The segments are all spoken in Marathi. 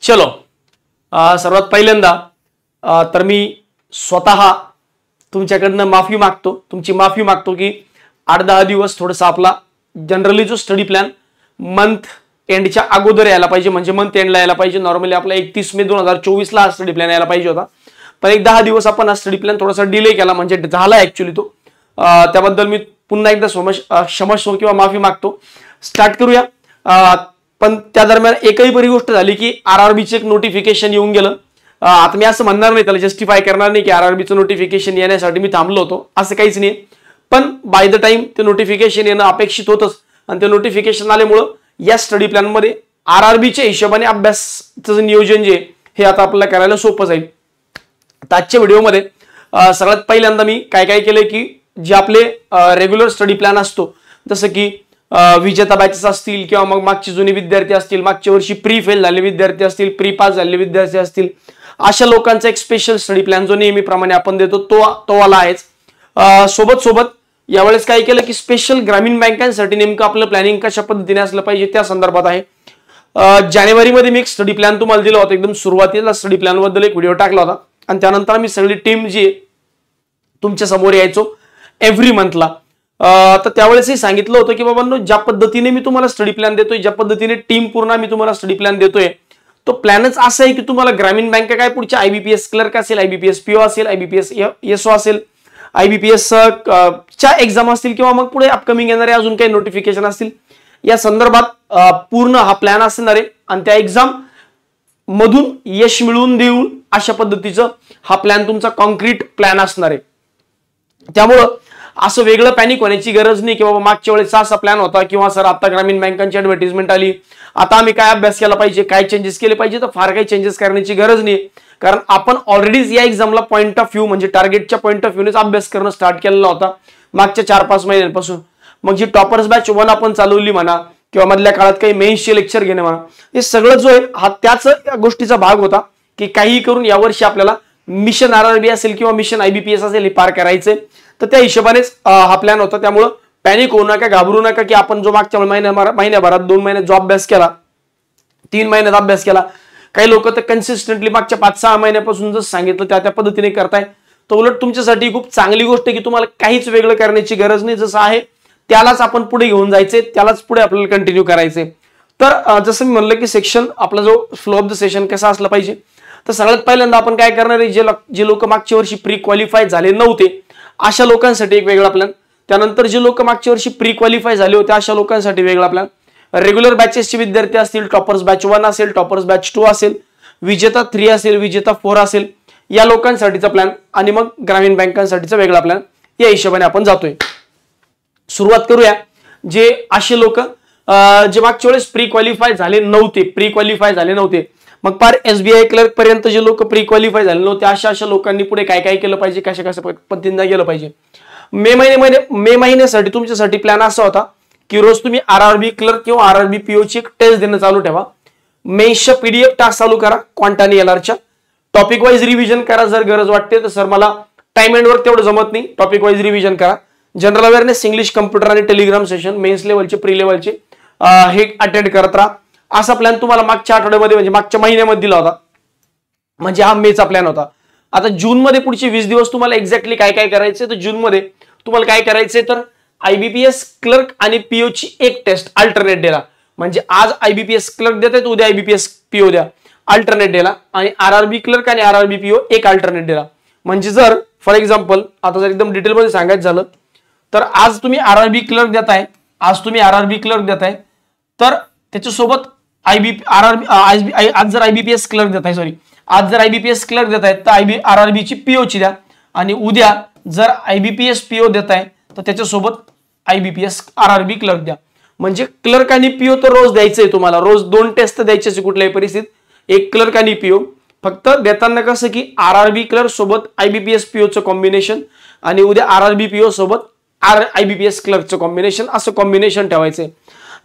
चलो सर्वात पहिल्यांदा तर मी स्वतः तुमच्याकडनं माफी मागतो, तुमची माफी मागतो की 8-10 दिवस थोडासा आपला जनरली जो स्टडी प्लॅन मंथ एंडच्या अगोदर यायला पाहिजे, म्हणजे मंथ एंडला यायला पाहिजे. नॉर्मली आपला 31 मे 2024 ला हा स्टडी प्लॅन यायला पाहिजे होता, पण एक 10 दिवस आपण हा स्टडी प्लॅन थोडासा डिले केला, म्हणजे झाला ऍक्च्युली तो. त्याबद्दल मी पुन्हा एकदा क्षमस्व किंवा माफी मागतो. स्टार्ट करूया. पण त्या दरम्यान एकही बरी गोष्ट झाली की आरआरबीचे एक नोटिफिकेशन येऊन गेलं. आता मी असं म्हणणार नाही, त्याला जस्टिफाय करणार नाही की आरआरबीचं नोटिफिकेशन येण्यासाठी मी थांबलो होतो, असं काहीच नाही. पण बाय द टाइम ते नोटिफिकेशन येणं अपेक्षित होतंच, आणि ते नोटिफिकेशन आल्यामुळं या स्टडी प्लॅन मध्ये आरआरबीच्या हिशोबाने अभ्यासाचं नियोजन जे हे आता आपल्याला करायला सोपं जाईल. आजच्या व्हिडिओमध्ये सगळ्यात पहिल्यांदा मी काय काय केलंय की जे आपले रेग्युलर स्टडी प्लॅन असतो, जसं की विजेता बॅचेस असतील किंवा मग मागचे जुने विद्यार्थी असतील, मागच्या वर्षी प्री फेल झालेले विद्यार्थी असतील, प्री पास झालेले विद्यार्थी असतील, अशा लोकांचा एक स्पेशल स्टडी प्लॅन जो नेहमीप्रमाणे आपण देतो तो वाला आहेच. सोबत यावेळेस काय केलं की स्पेशल ग्रामीण बँकांसाठी नेमकं आपलं प्लॅनिंग कशा पद्धतीने असलं पाहिजे त्या संदर्भात आहे. जानेवारीमध्ये मी एक स्टडी प्लॅन तुम्हाला दिला होता, एकदम सुरुवातीला स्टडी प्लॅन बद्दल एक व्हिडिओ टाकला होता, आणि त्यानंतर मी सगळी टीम जी तुमच्या समोर यायचो एव्हरी मंथला. तर त्यावेळेसही सांगितलं होतं की बाबांनो, ज्या पद्धतीने मी तुम्हाला स्टडी प्लॅन देतोय, ज्या पद्धतीने टीम पूर्ण मी तुम्हाला स्टडी प्लॅन देतोय, तो प्लॅनच असा आहे की तुम्हाला ग्रामीण बँक काय पुढच्या आयबीपीएस क्लर्क असेल, आयबीपीएस पीओ असेल, आयबीपीएस एसओ असेल, आयबीपीएस च्या एक्झाम असतील, किंवा मग पुढे अपकमिंग येणारे अजून काही नोटिफिकेशन असतील, या संदर्भात पूर्ण हा प्लॅन असणार आहे. आणि त्या एक्झाम मधून यश मिळवून देऊन अशा पद्धतीचं हा प्लॅन तुमचा कॉन्क्रीट प्लॅन असणार आहे. त्यामुळं असं वेगळं पॅनिक होण्याची गरज नाही की बाबा मागच्या वेळेस असा प्लॅन होता, किंवा सर आता ग्रामीण बँकांची ऍडव्हर्टाइजमेंट आली, आता आम्ही काय अभ्यास केला पाहिजे, काय चेंजेस केले पाहिजे. तर फार काही चेंजेस करण्याची गरज नाही, कारण आपण ऑलरेडीच या एक्झामला पॉईंट ऑफ व्ह्यू म्हणजे टार्गेटच्या पॉईंट ऑफ व्ह्यूनेच अभ्यास करणं स्टार्ट केलेला होता मागच्या 4-5 महिन्यांपासून. मग जी टॉपर्स बॅच 1 आपण चालवली म्हणा, किंवा मधल्या काळात काही मेन्सचे लेक्चर घेणे म्हणा, हे सगळं जो आहे हा त्याच गोष्टीचा भाग होता की काही करून यावर्षी आपल्याला मिशन आरआरबी असेल किंवा मिशन आयबीपीएस असेल हे पार करायचे. तर त्या हिशोबानेच हा प्लॅन होता. त्यामुळं पॅनिक होऊ नका, घाबरू नका की आपण जो मागच्या महिन्याभरात 2 महिन्यात जो अभ्यास केला, 3 महिन्यात अभ्यास केला, काही लोक तर कन्सिस्टंटली मागच्या 5-6 महिन्यापासून जसं सांगितलं त्या पद्धतीने करताय. तर उलट तुमच्यासाठी खूप चांगली गोष्ट आहे की तुम्हाला काहीच वेगळं करण्याची गरज नाही, जसं आहे त्यालाच आपण पुढे घेऊन जायचे, त्यालाच पुढे आपल्याला कंटिन्यू करायचे. तर जसं मी म्हणलं की सेक्शन आपला जो फ्लो ऑफ द सेशन कसा असला पाहिजे, तर सगळ्यात पहिल्यांदा आपण काय करणार आहे, जे लोक मागच्या वर्षी प्री क्वालिफाय झाले नव्हते अशा लोकांसाठी एक वेगळा प्लॅन. त्यानंतर जे लोक मागच्या वर्षी प्री क्वालिफाय झाले होते अशा लोकांसाठी वेगळा प्लॅन. रेग्युलर बॅचेसचे विद्यार्थी असतील, टॉपर्स बॅच 1 असेल, टॉपर्स बॅच 2 असेल, विजेता 3 असेल, विजेता 4 असेल, या लोकांसाठीचा प्लॅन, आणि मग ग्रामीण बँकांसाठीचा वेगळा प्लॅन. या हिशोबाने आपण जातोय. सुरुवात करूया. जे असे लोक जे मागच्या वेळेस प्री क्वालिफाय झाले नव्हते, मग पार एसबीआय क्लर्क पर्यंत जे लोक प्री क्वालिफाय झाले नव्हते अशा लोकांनी पुढे काय काय केलं पाहिजे, कशा पद्धतीने गेलं पाहिजे. मे महिन्यासाठी तुमच्यासाठी प्लॅन असा होता की रोज तुम्ही आरआरबी क्लर्क किंवा आरआरबी पीओ ची एक टेस्ट देणं चालू ठेवा. मेन्सच्या पीडीएफ टास्क चालू करा, क्वांटा आणि एलआरच्या. टॉपिक वाईज रिव्हिजन करा जर गरज वाटते तर. सर मला टाइम एंड वर्क तेवढं जमत नाही, टॉपिक वाईज रिव्हिजन करा. जनरल अवेअरनेस, इंग्लिश, कम्प्युटर आणि टेलिग्राम सेशन मेन्स लेवलचे, प्री लेवलचे हे अटेंड करत राहा. असा प्लॅन तुम्हाला मागच्या आठवड्यामध्ये म्हणजे मागच्या महिन्यामध्ये दिला होता, म्हणजे हा मेचा प्लॅन होता. आता जून मध्ये पुढचे 20 दिवस तुम्हाला एक्झॅक्टली काय काय करायचे, तर जून मध्ये तुम्हाला काय करायचंय तर आयबीपीएस क्लर्क आणि पीओ ची एक टेस्ट अल्टरनेट डेला, म्हणजे आज आयबीपीएस क्लर्क देत आहेत, उद्या आयबीपीएस पीओ द्या अल्टरनेट डेला, आणि आरआरबी क्लर्क आणि आरआरबी पीओ एक अल्टरनेट डेला. म्हणजे जर फॉर एक्झाम्पल आता जर एकदम डिटेलमध्ये सांगायचं झालं तर आज तुम्ही आरआरबी क्लर्क देताय, तर त्याच्यासोबत आज जर आयबीपीएस क्लर्क देताय तर आरआरबी ची पीओ ची द्या, आणि उद्या जर आयबीपीएस पीओ देताय तर त्याच्यासोबत आयबीपीएस आरआरबी क्लर्क द्या. म्हणजे क्लर्क आणि पीओ तर रोज द्यायचंय तुम्हाला, रोज 2 टेस्ट द्यायचे कुठल्याही परिस्थितीत, एक क्लर्क आणि पीओ. फक्त देताना कसं की आरआरबी क्लर्क सोबत आयबीपीएस पीओचं कॉम्बिनेशन, आणि उद्या आरआरबी पीओ सोबत आयबीपीएस क्लर्कचं कॉम्बिनेशन, असं कॉम्बिनेशन ठेवायचंय.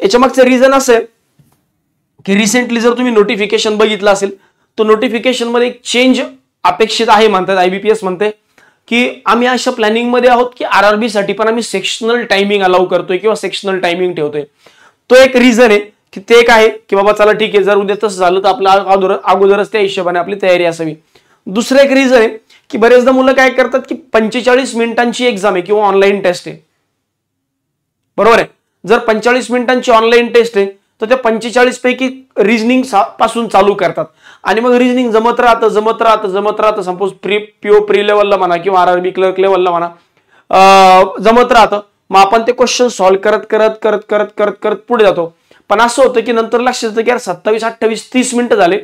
याच्या मागचं रिझन असं आहे की रिसेंटली जर तुम्ही नोटिफिकेशन बघितलं असेल तर नोटिफिकेशन मध्ये एक चेंज अपेक्षित आहे म्हणतात. आयबीपीएस म्हणते की आम्ही अशा प्लॅनिंग मध्ये आहोत की आरआरबी साठी पण आम्ही सेक्शनल टायमिंग अलाउ करतोय किंवा सेक्शनल टायमिंग ठेवतोय. तो एक रिझन आहे ते एक आहे की बाबा चला ठीक आहे, जर उद्या तसं झालं तर आपलं अगोदरच त्या हिशोबाने आपली तयारी असावी. दुसरं एक रिझन आहे की बरेचदा मुलं काय करतात की 45 मिनिटांची एक्झाम आहे किंवा ऑनलाईन टेस्ट आहे, बरोबर आहे. जर 45 मिनिटांची ऑनलाईन टेस्ट आहे तर त्या 45 पैकी रिजनिंग पासून चालू करतात आणि मग रिजनिंग जमत राहतं. सपोज पीओ प्री लेवलला म्हणा किंवा आरआरबी क्लर्क लेवलला म्हणा जमत राहतं. मग आपण ते क्वेश्चन सॉल्व्ह करत पुढे जातो. पण असं होतं की नंतर लक्षात येतं की यार 27, 28, 30 मिनिटं झाले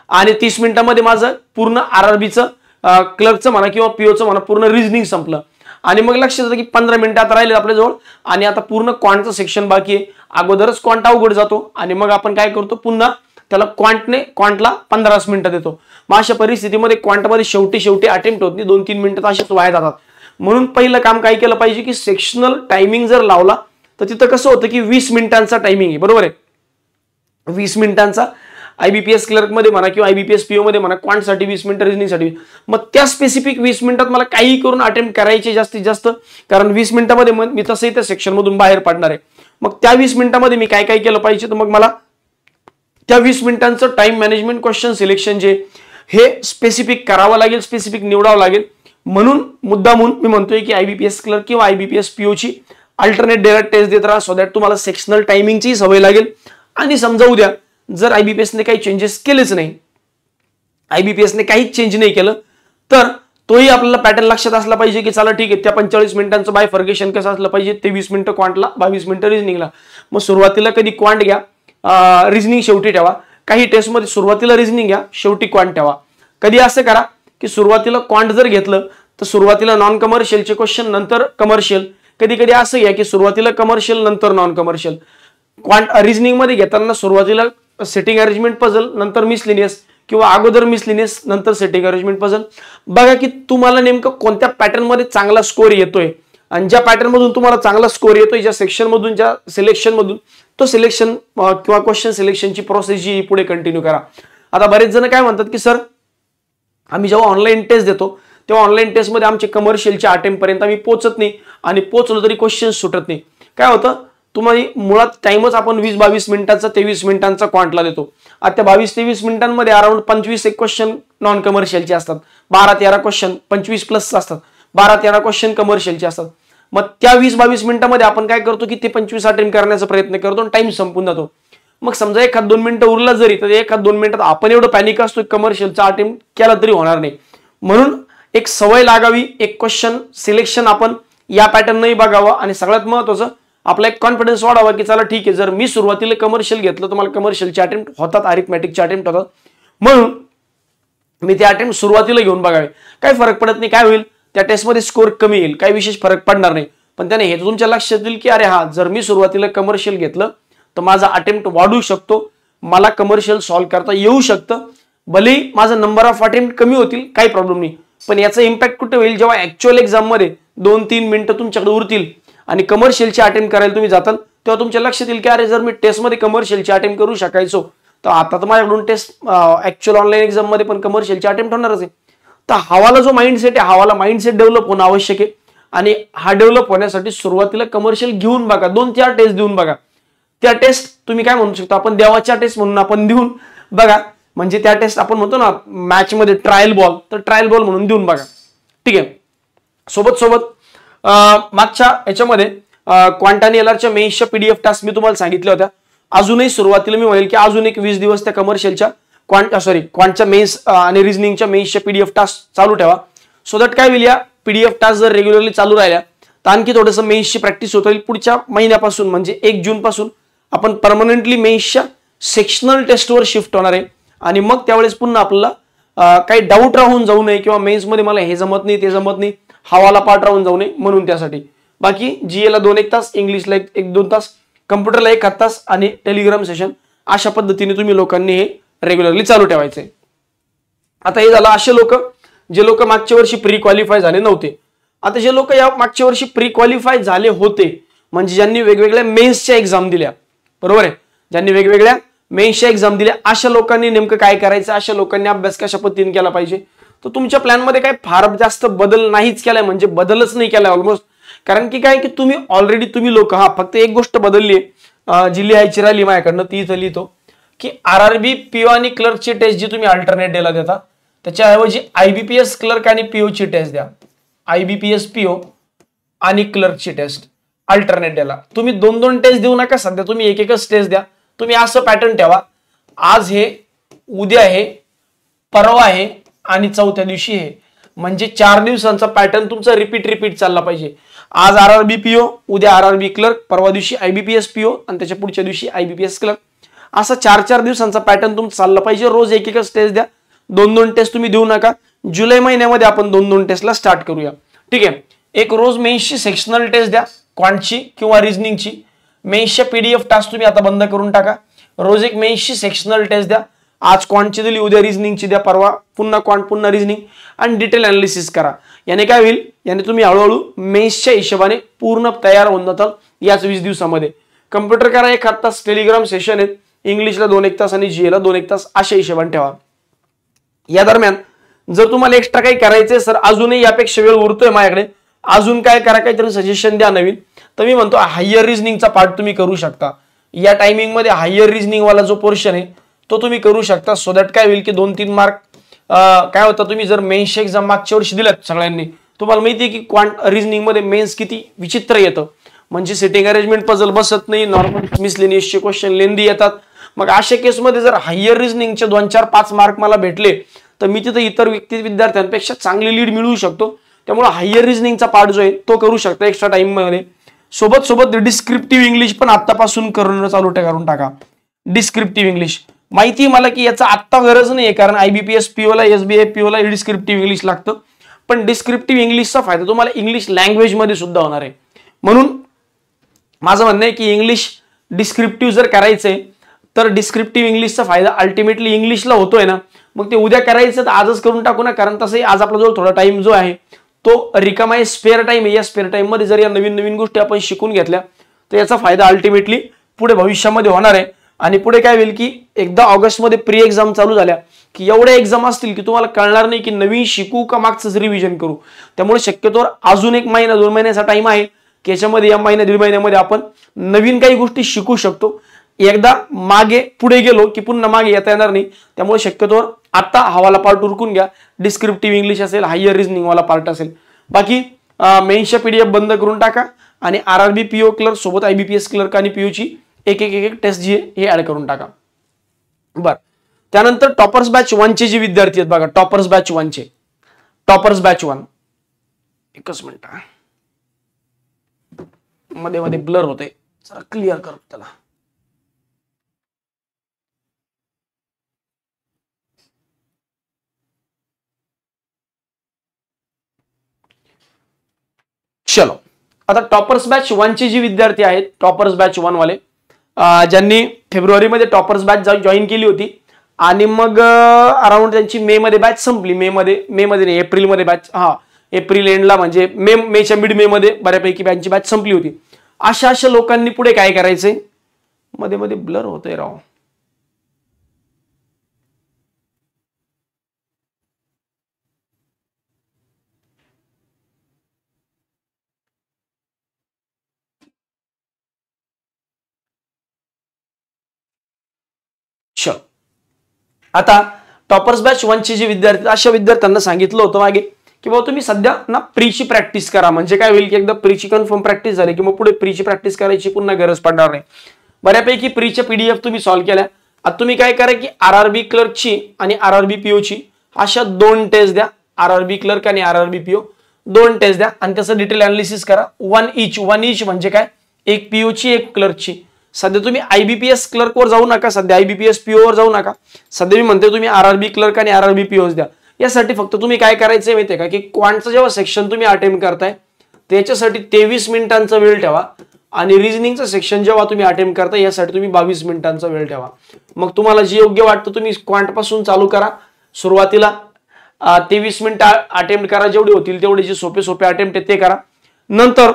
आणि 30 मिनिटांमध्ये माझं पूर्ण आरआरबीचं क्लर्कचं म्हणा किंवा पीओचं म्हणा पूर्ण रिजनिंग संपलं आणि मग लक्षात येतं की 15 मिनिटं आता राहिले आपल्याजवळ आणि आता पूर्ण क्वांटचं सेक्शन बाकी आहे. अगोदरच क्वांट अवघड जातो आणि मग आपण काय करतो, पुन्हा त्याला क्वांटला 15 मिनिटं देतो. मग अशा परिस्थितीमध्ये क्वांटमध्ये शेवटी अटेम्प्ट होत नाही, 2-3 मिनिटं असेच वाया जातात. म्हणून पहिलं काम काय केलं पाहिजे की सेक्शनल टायमिंग जर लावला तर तिथं कसं होतं की 20 मिनिटांचा टायमिंग आहे, बरोबर आहे. 20 मिनिटांचा आयबीपीएस क्लर्क मध्ये म्हणा किंवा आयबीपीएस पीओ मध्ये म्हणा, क्वांटसाठी 20 मिनिटं, रिजनिंगसाठी. मग त्या स्पेसिफिक 20 मिनिटात मला काही करून अटेम्प्ट करायचे जास्तीत जास्त, कारण 20 मिनिटांमध्ये मी तसंही त्या सेक्शन मधून बाहेर पडणार आहे. मग त्या 20 मिनिटांमध्ये मी काय केलं पाहिजे, तर मग मला त्या 20 मिनिटांचं टाइम मॅनेजमेंट, क्वेश्चन सिलेक्शन जे हे स्पेसिफिक करावं लागेल, स्पेसिफिक निवडावं लागेल. म्हणून मुद्दामून मी म्हणतोय की आयबीपीएस क्लर्क किंवा आयबीपीएस पीओची अल्टरनेट डेटा टेस्ट देत राहा, सो दॅट तुम्हाला सेक्शनल टायमिंगची सवय लागेल. आणि समजा उद्या जर आयबीपीएसने काही चेंजेस केलेच नाही, आयबीपीएसने काहीच चेंज नाही केलं, तर तोही आपल्याला पॅटर्न लक्षात असला पाहिजे की चला ठीक आहे, त्या 45 मिनिटांचं बायफर्गेशन कसं असलं पाहिजे, 23 मिनिटं क्वांटला, 22 मिनिटं रिजनिंगला. मग सुरुवातीला कधी क्वांट घ्या, रिजनिंग शेवटी ठेवा. काही टेस्टमध्ये सुरुवातीला रिजनिंग घ्या, शेवटी क्वांट ठेवा. कधी असं करा की सुरुवातीला क्वांट जर घेतलं तर सुरुवातीला नॉन कमर्शियलचे क्वेश्चन, नंतर कमर्शियल. कधी कधी असं घ्या की सुरुवातीला कमर्शियल नंतर नॉन कमर्शियल. क्वांट रिजनिंग मध्ये घेताना सुरुवातीला सेटिंग अरेंजमेंट पझल, नंतर मिसलिनियस किंवा अगोदर मिसलिनियस नंतर सेटिंग अरेंजमेंट पझल. बघा की तुम्हाला नेमकं कोणत्या पॅटर्न मध्ये चांगला स्कोर येतोय आणि ज्या पॅटर्न मधून तुम्हाला चांगला स्कोर येतोय, ज्या सेक्शन मधून, ज्या सिलेक्शन मधून, तो सिलेक्शन किंवा क्वेश्चन सिलेक्शनची प्रोसेस जी पुढे कंटिन्यू करा. आता बरेच जण काय म्हणतात की सर आम्ही जेव्हा ऑनलाईन टेस्ट देतो तेव्हा ऑनलाईन टेस्टमध्ये आमचे कमर्शियलच्या अटेम्प्ट पर्यंत आम्ही पोहोचत नाही आणि पोहोचलो तरी क्वेश्चन सुटत नाही. काय होतं, तुम्हाला मुळात टाइमच आपण 20-22 मिनिटांचा, 23 मिनिटांचा क्वांटला देतो. आता 22-23 मिनिटांमध्ये अराउंड 25 एक क्वेश्चन नॉन कमर्शियलचे असतात, 12-13 क्वेश्चन 25 प्लस असतात, 12-13 क्वेश्चन कमर्शियलचे असतात. मग त्या 20-22 मिनिटांमध्ये आपण काय करतो की ते 25 अटेम्प्ट करण्याचा प्रयत्न करतो आणि टाइम संपून जातो. मग समजा 1-2 मिनिटं उरला जरी तर 1-2 मिनिटात आपण एवढं पॅनिक असतो कमर्शियलचा अटेम्प्ट केला तरी होणार नाही. म्हणून एक सवय लागावी, एक क्वेश्चन सिलेक्शन आपण या पॅटर्नही बघावं आणि सगळ्यात महत्त्वाचं आपला एक कॉन्फिडन्स वाढावा की चला ठीक आहे, जर मी सुरुवातीला कमर्शियल घेतलं तर मला कमर्शियलचे अटेम्प्ट होतात, अरिथमॅटिकचे अटेम्प्ट होतात, म्हणून मी ते अटेम्प्ट सुरुवातीला घेऊन बघावे. काही फरक पडत नाही, काय होईल, त्या टेस्टमध्ये स्कोर कमी येईल, काही विशेष फरक पडणार नाही. पण त्याने हे तुमच्या लक्षात येईल की अरे हा, जर मी सुरुवातीला कमर्शियल घेतलं तर माझा अटेम्प्ट वाढू शकतो, मला कमर्शियल सॉल्व्ह करता येऊ शकतं. भलेही माझा नंबर ऑफ अटेम्प्ट कमी होतील, काही प्रॉब्लेम नाही, पण याचा इम्पॅक्ट कुठे होईल, जेव्हा ऍक्च्युअल एक्झाम मध्ये 2-3 मिनिटं तुमच्याकडे उरतील आणि कमर्शियलचे अटेम्प्ट करायला तुम्ही जाताल तेव्हा तुमच्या लक्षात येईल की अरे जर मी टेस्टमध्ये कमर्शियलचे अटेम्प्ट करू शकायचो तर आता तर माझ्याकडून टेस्ट ऍक्च्युअल ऑनलाईन एक्झाम मध्ये पण कमर्शियलचे अटेम्प्ट होणारच आहे. तर हवाला जो माइंडसेट आहे, हवाला माइंडसेट डेव्हलप होणं आवश्यक आहे आणि हा डेव्हलप होण्यासाठी सुरुवातीला कमर्शियल घेऊन बघा, 2-4 टेस्ट देऊन बघा. त्या टेस्ट तुम्ही काय म्हणू शकतो, आपण देवाच्या टेस्ट म्हणून आपण देऊन बघा. म्हणजे त्या टेस्ट आपण म्हणतो ना मॅच मध्ये ट्रायल बॉल, तर ट्रायल बॉल म्हणून देऊन बघा. ठीक आहे. सोबत मागच्या याच्यामध्ये क्वांट आणि एलआरच्या मेन्सच्या पीडीएफ टास्क मी तुम्हाला सांगितल्या होत्या. अजूनही सुरुवातीला मी म्हणेल की अजून एक 20 दिवस त्या कमर्शियलच्या क्वांटच्या मेन्स आणि रिजनिंगच्या मेन्सच्या पीडीएफ टास्क चालू ठेवा. सो दॅट काय होईल, या पीडीएफ टास्क जर रेग्युलरली चालू राहिल्या तर आणखी थोडंसं मेन्सची प्रॅक्टिस होता येईल. पुढच्या महिन्यापासून म्हणजे 1 जून पासून आपण परमनंटली मेन्सच्या सेक्शनल टेस्टवर शिफ्ट होणार आहे आणि मग त्यावेळेस पुन्हा आपल्याला काही डाऊट राहून जाऊ नये किंवा मेन्समध्ये मला हे जमत नाही, ते जमत नाही, हवाला पाठ राहून जाऊ नये, म्हणून त्यासाठी. बाकी जीएला 2-1 तास, इंग्लिशला 1-2 तास, कम्प्युटरला 1 तास आणि टेलिग्राम सेशन, अशा पद्धतीने तुम्ही लोकांनी हे रेग्युलरली चालू ठेवायचंय. आता हे झालं असे लोक जे लोक मागच्या वर्षी प्री क्वालिफाय झाले नव्हते. आता जे लोक या मागच्या वर्षी प्री क्वालिफाय झाले होते म्हणजे ज्यांनी वेगवेगळ्या मेन्सच्या एक्झाम दिल्या, बरोबर आहे, ज्यांनी वेगवेगळ्या मेन्सच्या एक्झाम दिल्या, अशा लोकांनी नेमकं काय करायचं, अशा लोकांनी अभ्यास कशा पद्धतीने केला पाहिजे. तर तुमच्या प्लॅनमध्ये काय फार जास्त बदल नाहीच केलाय, म्हणजे बदलच नाही केलाय ऑलमोस्ट. कारण की काय की तुम्ही ऑलरेडी तुम्ही लोक फक्त एक गोष्ट बदलली आहे, जी लिहायची राहिली माझ्याकडनं ती इथं लिहितो की आरआरबी पीओ आणि क्लर्कची टेस्ट जी तुम्ही अल्टरनेट डेला देता त्याच्याऐवजी आयबीपीएस क्लर्क आणि पीओची टेस्ट द्या. आयबीपीएस पीओ आणि क्लर्कची टेस्ट अल्टरनेट डेला. तुम्ही 2-2 टेस्ट देऊ नका, सध्या तुम्ही एक-एकच टेस्ट द्या. तुम्ही असं पॅटर्न ठेवा, आज हे, उद्या हे, परवा आहे आणि चौथ्या दिवशी हे, म्हणजे 4 दिवसांचा पॅटर्न तुमचा रिपीट चालला पाहिजे. आज आरआरबी पीओ, उद्या आरआरबी क्लर्क, परवा दिवशी आयबीपीएस पीओ आणि त्याच्या पुढच्या दिवशी आयबीपीएस क्लर्क. असा 4-4 दिवसांचा पॅटर्न तुमचा चालला पाहिजे. रोज एक-एकच टेस्ट द्या, 2-2 टेस्ट तुम्ही देऊ नका. जुलै महिन्यामध्ये आपण 2-2 टेस्टला स्टार्ट करूया. ठीक आहे. एक रोज मेन्सची सेक्शनल टेस्ट द्या, क्वांटची किंवा रिझनिंगची. मेन्सच्या पीडीएफ टास्क तुम्ही आता बंद करून टाका. रोज एक मेन्सची सेक्शनल टेस्ट द्या. आज क्वांटची दिली, उद्या रिझनिंगची द्या, परवा पुन्हा क्वांट, पुन्हा रिझनिंग आणि डिटेल अनालिसिस करा. याने काय होईल, याने तुम्ही हळूहळू मेन्सच्या हिशोबाने पूर्ण तयार होऊन जाताल याच 20 दिवसामध्ये. कम्प्युटर करा 1 तास, टेलिग्राम सेशन आहेत, इंग्लिशला 2-1 तास आणि जीएला 2-1 तास अशा हिशोबाने ठेवा. या दरम्यान जर तुम्हाला एक्स्ट्रा काही करायचंय सर, अजूनही यापेक्षा वेळ उरतोय माझ्याकडे, अजून काय करा, काहीतरी सजेशन द्या नवीन, तर मी म्हणतो हायर रिझनिंगचा पार्ट तुम्ही करू शकता. या टायमिंग मध्ये हायर रिझनिंग वाला जो पोर्शन आहे तो तुम्ही करू शकता. सो दॅट काय होईल की 2-3 मार्क काय होतं, तुम्ही जर मेन्स एक्झाम मागच्या वर्षी दिल्यात सगळ्यांनी, तुम्हाला माहिती आहे की क्वांट रिझनिंग मध्ये मेन्स किती विचित्र येतं. म्हणजे सिटिंग अरेंजमेंट पझल बसत नाही, नॉर्मल मिसलेनियसचे क्वेश्चन लेंदी येतात. मग अशा केसमध्ये जर हायर रिझनिंगचे 2-4-5 मार्क मला भेटले तर मी तिथे इतर विद्यार्थ्यांपेक्षा चांगली लीड मिळवू शकतो. त्यामुळे हायर रिझनिंगचा पार्ट जो आहे तो करू शकता एक्स्ट्रा टाइम मध्ये. सोबत डिस्क्रिप्टिव्ह इंग्लिश पण आतापासून करून करून टाका. डिस्क्रिप्टिव्ह इंग्लिश माहिती मला की याचा आत्ता गरज नाहीये, कारण आयबीपीएस पीओला, एसबीआय पीओला डिस्क्रिप्टिव्ह इंग्लिश लागतं. पण डिस्क्रिप्टिव्ह इंग्लिशचा फायदा तुम्हाला इंग्लिश लँग्वेज मध्ये सुद्धा होणार आहे. म्हणून माझं म्हणणं आहे की इंग्लिश डिस्क्रिप्टिव्ह जर करायचंय तर डिस्क्रिप्टिव्ह इंग्लिशचा फायदा अल्टिमेटली इंग्लिशला होतोय ना. मग ते उद्या करायचं तर आजच करून टाकू ना, कारण तसंही आज आपला जो थोडा टाइम जो आहे तो रिकामा आहे, स्पेअर टाइम आहे. या स्पेअर टाइम मध्ये जर या नवीन गोष्टी आपण शिकून घेतल्या तर याचा फायदा अल्टिमेटली पुढे भविष्यामध्ये होणार आहे. आणि पुढे काय होईल की एकदा ऑगस्टमध्ये प्री एक्झाम चालू झाल्या की एवढ्या एक्झाम असतील की तुम्हाला कळणार नाही की नवीन शिकू का मागचंच रिव्हिजन करू. त्यामुळे शक्यतोवर अजून 1 महिना 2 महिन्याचा टाइम आहे की याच्यामध्ये या महिन्या 1.5 महिन्यामध्ये आपण नवीन काही गोष्टी शिकू शकतो. एकदा मागे पुढे गेलो की पुन्हा मागे येता येणार नाही. त्यामुळे शक्यतोवर आता हवाला पार्ट उरकून घ्या. डिस्क्रिप्टिव्ह इंग्लिश असेल, हायर रिझनिंग वाला पार्ट असेल. बाकी मेन्सच्या पीडीएफ बंद करून टाका आणि आरआरबी पीओ क्लर्क सोबत आयबीपीएस क्लर्क आणि पीओची एक टेस्ट जी आहे हे ऍड करून टाका. बर, त्यानंतर टॉपर्स बॅच 1 चे जे विद्यार्थी आहेत बघा, टॉपर्स बॅच 1 चे, टॉपर्स बॅच 1, एकच मिनिट मध्ये ब्लर होते, जरा क्लिअर कर त्याला. चलो, आता टॉपर्स बॅच 1 चे जे विद्यार्थी आहेत, टॉपर्स बॅच 1 वाले ज्यांनी फेब्रुवारीमध्ये टॉपर्स बॅच जॉईन केली होती आणि मग अराउंड त्यांची मे मध्ये बॅच संपली. मे मध्ये नाही, एप्रिलमध्ये बॅच, एप्रिल एंडला म्हणजे मेच्या मिड मे मध्ये बऱ्यापैकी बॅचची बॅच संपली होती. अशा लोकांनी पुढे काय करायचंय, मध्ये ब्लर होतंय राव. आता टॉपर्स बॅच 1 चे जे विद्यार्थी, अशा विद्यार्थ्यांना सांगितलं होतं मागे की बाबा तुम्ही सध्या ना प्रीची प्रॅक्टिस करा. म्हणजे काय होईल की एकदा प्रीची कन्फर्म प्रॅक्टिस झाली की मग पुढे प्रीची प्रॅक्टिस करायची पुन्हा गरज पडणार नाही. बऱ्यापैकी प्रीच्या पीडीएफ तुम्ही सॉल्व्ह केल्या. आता तुम्ही काय करा की आरआरबी क्लर्कची आणि आरआरबी पीओची अशा 2 टेस्ट द्या. आरआरबी क्लर्क आणि आरआरबी पीओ 2 टेस्ट द्या आणि त्याचं डिटेल अनालिसिस करा. 1 इच म्हणजे काय, एक पीओची एक क्लर्कची. सध्या तुम्ही आयबीपीएस क्लर्क वर जाऊ नका, सध्या आयबीपीएस पीओ वर जाऊ नका. सध्या मी म्हणते तुम्ही आरआरबी क्लर्क आणि आरआरबी पीओच द्या. यासाठी फक्त तुम्ही काय करायचंय माहितीये का की क्वांटचं जेव्हा सेक्शन तुम्ही अटेम्प्ट करताय त्याच्यासाठी 23 मिनिटांचा वेळ ठेवा आणि रिझनिंगचं सेक्शन जेव्हा तुम्ही अटेम्प्ट करताय यासाठी तुम्ही 22 मिनिटांचा वेळ ठेवा. मग तुम्हाला जे योग्य वाटतं तुम्ही क्वांट पासून चालू करा. सुरुवातीला 23 मिनिटं अटेम्प्ट करा, जेवढे होतील तेवढे जे सोपे अटेम्प्ट आहेत ते करा. नंतर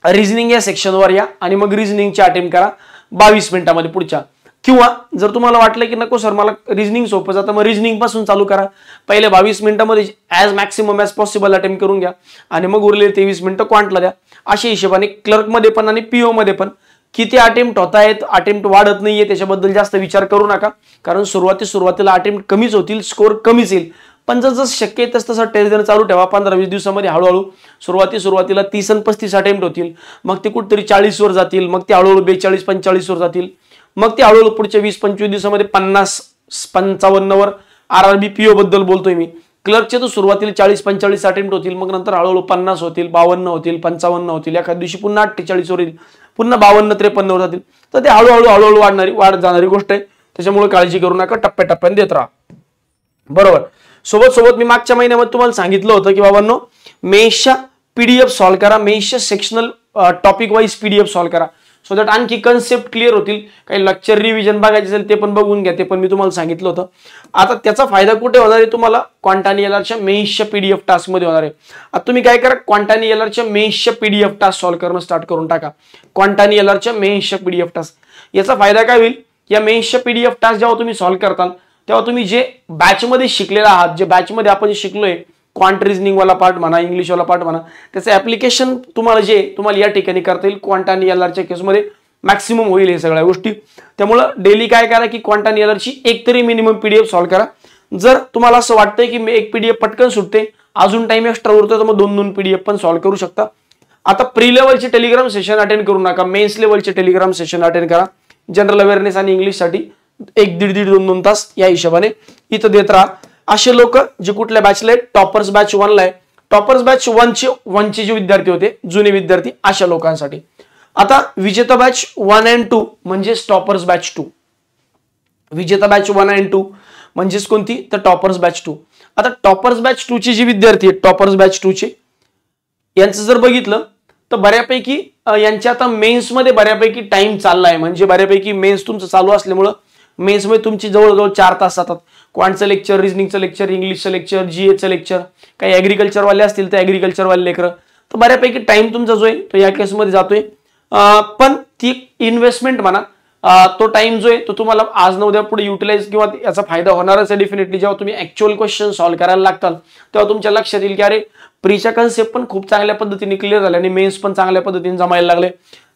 रिझनिंग या सेक्शनवर या आणि मग रिझनिंगचे अटेम्प्ट करा 22 मिनिटांमध्ये पुढच्या. किंवा जर तुम्हाला वाटलं की नको सर मला रिझनिंग सोपं जातं, मग रिझनिंग पासून चालू करा. पहिले 22 मिनिटांमध्ये as maximum as possible attempt करून घ्या आणि मग उरलेले 23 मिनिटं क्वांटला द्या. अशा हिशोबाने क्लर्क मध्ये पण आणि पीओ मध्ये पण किती अटेम्प्ट होत आहेत, अटेम्प्ट वाढत नाहीये त्याच्याबद्दल जास्त विचार करू नका, कारण सुरुवातीला अटेम्प्ट कमीच होतील, स्कोर कमीच येईल. पण जसं शक्य आहे तसं टेस्ट देणं चालू ठेवा. 15-20 दिवसामध्ये हळूहळू सुरुवातीला 30 आणि 35 अटेम्प्ट होतील, मग ते कुठेतरी 40 वर जातील, मग ते हळूहळू 42-45 वर जातील, मग ते हळूहळू पुढच्या 20-25 दिवसामध्ये 50-55 वर. RRB PO बद्दल बोलतोय मी. क्लर्कचे तर सुरुवातीला 40-45 अटेम्प्ट होतील, मग नंतर हळूहळू 50 होतील, 52 होतील, 55 होतील, एखाद्या दिवशी पुन्हा 48 वर येईल, पुन्हा 52-53 वर जातील. तर ते हळूहळू वाढ जाणारी गोष्ट आहे, त्याच्यामुळे काळजी करू नका, टप्प्याटप्प्याने देत राहा. बरोबर. सोबत मी मागच्या महिन्यामध्ये तुम्हाला सांगितलं होतं की बाबांनो, मेन्सच्या PDF सॉल्व्ह करा, मेन्सच्या sectional topic wise PDF solve करा, सो दॅट आणखी कन्सेप्ट क्लिअर होतील. काही लेक्चर रिव्हिजन बघायचे असेल ते पण बघून घ्या, ते पण मी तुम्हाला सांगितलं होतं. आता त्याचा फायदा कुठे होणार आहे तुम्हाला, क्वांटा आणि एलआरच्या मेन्सच्या PDF टास्क मध्ये होणार आहे. आता तुम्ही काय करा, क्वांटा आणि एलआरच्या मेन्सच्या PDF टास्क सॉल्व्ह करणं स्टार्ट करून टाका. क्वांटा आणि एलआरच्या मेन्सच्या PDF टास्क, याचा फायदा काय होईल, या मेन्सच्या PDF टास्क जेव्हा तुम्ही सॉल्व्ह करताल तेव्हा तुम्ही जे बॅच मध्ये शिकलेला आहात, जे बॅच मध्ये आपण शिकलोय, क्वांट रिझनिंग वाला पार्ट म्हणा, इंग्लिश वाला पार्ट म्हणा, त्याचं ऍप्लिकेशन तुम्हाला या ठिकाणी करता येईल. क्वांटा आणि एलआरच्या केसमध्ये मॅक्सिमम होईल हे सगळ्या गोष्टी. त्यामुळे डेली काय करा की क्वांटा आणि एलआरची एक तरी मिनिमम PDF सॉल्व्ह करा. जर तुम्हाला असं वाटतंय की एक PDF पटकन सुटते, अजून टाइम एक्स्ट्रा उरतो, तर मग 2-2 PDF पण सॉल्व्ह करू शकता. आता प्री लेवलचे टेलिग्राम सेशन अटेंड करू नका, मेन्स लेवलचे टेलिग्राम सेशन अटेंड करा. जनरल अवेअरनेस आणि इंग्लिशसाठी 1-1.5-2 तास या हिशोबाने इथं देत राहा. असे लोक जे कुठल्या बॅचला आहेत, टॉपर्स बॅच 1 ला आहे, टॉपर्स बॅच 1 चे जे विद्यार्थी होते, जुने विद्यार्थी, अशा लोकांसाठी. आता विजेता बॅच 1 and 2 म्हणजेच टॉपर्स बॅच 2. विजेता बॅच 1 and 2 म्हणजेच कोणती, तर टॉपर्स बॅच 2. आता टॉपर्स बॅच 2 चे जे विद्यार्थी आहेत, टॉपर्स बॅच 2 चे, यांचं जर बघितलं तर बऱ्यापैकी यांच्या आता मेन्स मध्ये बऱ्यापैकी टाइम चाललाय, म्हणजे बऱ्यापैकी मेन्स तुमचं चालू असल्यामुळं मेन्स मध्ये तुमची जवळजवळ 4 तास जातात. क्वांटचं लेक्चर, रिझनिंगचं लेक्चर, इंग्लिशचं लेक्चर, GAचं लेक्चर, काही ऍग्रिकल्चर वाले असतील तर ऍग्रिकल्चर वाले लेकर, तर बऱ्यापैकी टाइम तुमचा जो आहे तो या केसमध्ये जातोय. पण ती इन्व्हेस्टमेंट म्हणा, तो टाइम जो आहे तो तुम्हाला आज न उद्या पुढे युटिलाइज किंवा याचा फायदा होणारच आहे डेफिनेटली. जेव्हा तुम्ही ऍक्च्युअल क्वेश्चन सॉल्व्ह करायला लागताल तेव्हा तुमच्या लक्षात येईल की अरे, प्रीच्या कन्सेप्ट पण खूप चांगल्या पद्धतीने क्लिअर झाले आणि मेन्स पण चांगल्या पद्धतीने जमायला लागले.